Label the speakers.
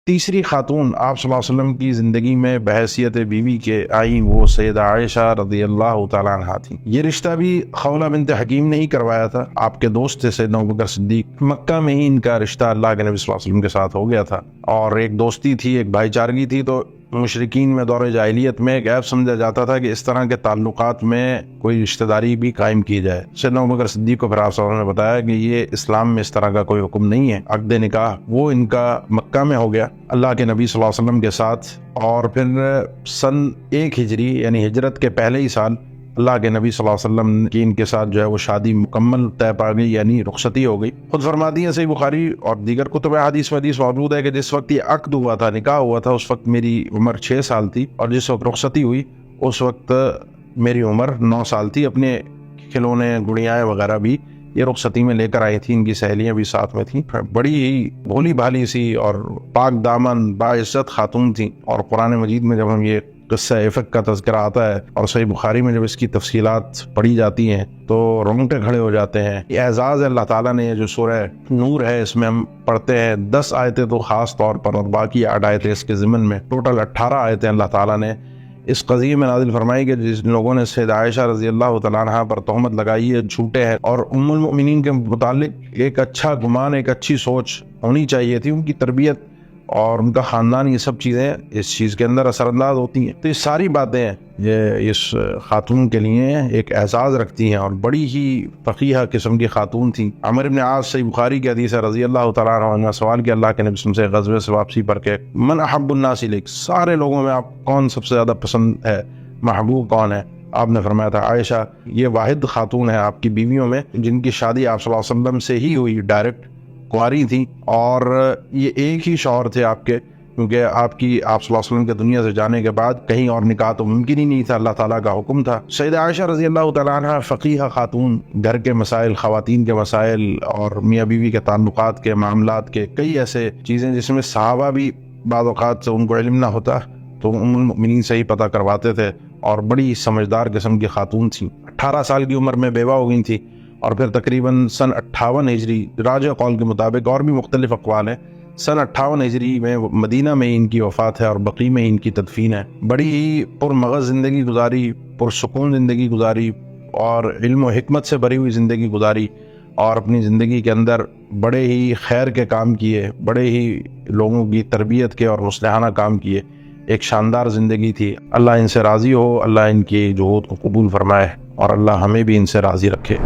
Speaker 1: تیسری خاتون آپ صلی اللہ علیہ وسلم کی زندگی میں بحیثیت بیوی کے آئیں وہ سیدہ عائشہ رضی اللہ تعالیٰ عنہا تھیں۔ یہ رشتہ بھی خولہ بنت حکیم نے ہی کروایا تھا، آپ کے دوست تھے سیدنا ابوبکر صدیق۔ مکہ میں ہی ان کا رشتہ اللہ کے نبی صلی اللہ علیہ وسلم کے ساتھ ہو گیا تھا، اور ایک دوستی تھی، ایک بھائی چارگی تھی۔ تو مشرکین میں دور جاہلیت میں ایک عیب سمجھا جاتا تھا کہ اس طرح کے تعلقات میں کوئی رشتہ داری بھی قائم کی جائے۔ سیدنا ابوبکر صدیق کو پھر آپ صلی اللہ علیہ وسلم نے بتایا کہ یہ اسلام میں اس طرح کا کوئی حکم نہیں ہے۔ عقد نکاح وہ ان کا مکہ میں ہو گیا اللہ کے نبی صلی اللہ علیہ وسلم کے ساتھ، اور پھر سن 1 ہجری یعنی ہجرت کے پہلے ہی سال اللہ کے نبی صلی اللہ علیہ وسلم کی ان کے ساتھ جو ہے وہ شادی مکمل طے پا گئی، یعنی رخصتی ہو گئی۔ خود فرماتی ہیں صحیح بخاری اور دیگر کتب حدیث میں حدیث موجود ہے کہ جس وقت یہ عقد ہوا تھا، نکاح ہوا تھا، اس وقت میری عمر 6 سال تھی، اور جس وقت رخصتی ہوئی اس وقت میری عمر 9 سال تھی۔ اپنے کھلونے گڑیاں وغیرہ بھی یہ رخصتی میں لے کر آئی تھی، ان کی سہیلیاں بھی ساتھ میں تھیں۔ بڑی ہی بھولی بھالی سی اور پاک دامن باعزت خاتون تھیں، اور قرآن مجید میں جب ہم یہ قصہ افک کا تذکرہ آتا ہے اور صحیح بخاری میں جب اس کی تفصیلات پڑھی جاتی ہیں تو رونگٹے کھڑے ہو جاتے ہیں۔ یہ اعزاز ہے اللہ تعالیٰ نے، جو سورہ نور ہے اس میں ہم پڑھتے ہیں 10 آیتیں تو خاص طور پر، اور باقی 8 آیتیں اس کے ضمن میں، ٹوٹل 18 آیتیں اللہ تعالیٰ نے اس قضیے میں نازل فرمائی کہ جن لوگوں نے سیدہ عائشہ رضی اللہ تعالیٰ عنہا پر تہمت لگائی ہے جھوٹے ہیں، اور ام المؤمنین کے متعلق ایک اچھا گمان، ایک اچھی سوچ ہونی چاہیے تھی۔ ان کی تربیت اور ان کا خاندان، یہ سب چیزیں اس چیز کے اندر اثر انداز ہوتی ہیں۔ تو یہ ساری باتیں یہ اس خاتون کے لیے ایک اعزاز رکھتی ہیں، اور بڑی ہی فقیہ قسم کی خاتون تھیں۔ عمر بن عاص صحیح بخاری کی حدیث ہے رضی اللہ تعالیٰ عنہ، سوال کیا اللہ کے نبی صلی اللہ علیہ وسلم سے غزوے سے واپسی پر کہ من احب الناس الیک، سارے لوگوں میں آپ کون سب سے زیادہ پسند ہے، محبوب کون ہے؟ آپ نے فرمایا تھا عائشہ۔ یہ واحد خاتون ہے آپ کی بیویوں میں جن کی شادی آپ صلی اللہ علیہ وسلم سے ہی ہوئی، ڈائریکٹ کنواری تھیں، اور یہ ایک ہی شوہر تھے آپ کے، کیونکہ آپ صلی اللہ علیہ وسلم کے دنیا سے جانے کے بعد کہیں اور نکاح تو ممکن ہی نہیں تھا، اللہ تعالیٰ کا حکم تھا۔ سیدہ عائشہ رضی اللہ تعالیٰ عنہ فقیہ خاتون، گھر کے مسائل، خواتین کے مسائل اور میاں بیوی کے تعلقات کے معاملات کے کئی ایسے چیزیں جس میں صحابہ بھی بعض اوقات سے ان کو علم نہ ہوتا تو ام المؤمنین سے ہی پتہ کرواتے تھے، اور بڑی سمجھدار قسم کی خاتون تھیں۔ 18 سال کی عمر میں بیوہ ہو گئی تھی، اور پھر تقریباً سن 58 ہجری راجع قول کے مطابق، اور بھی مختلف اقوال ہیں، سن 58 ہجری میں مدینہ میں ان کی وفات ہے اور بقیع میں ان کی تدفین ہے۔ بڑی ہی پرمغز زندگی گزاری، پرسکون زندگی گزاری، اور علم و حکمت سے بھری ہوئی زندگی گزاری، اور اپنی زندگی کے اندر بڑے ہی خیر کے کام کیے، بڑے ہی لوگوں کی تربیت کے اور مصلحانہ کام کیے۔ ایک شاندار زندگی تھی۔ اللہ ان سے راضی ہو، اللہ ان کی جہود کو قبول فرمائے، اور اللہ ہمیں بھی ان سے راضی رکھے۔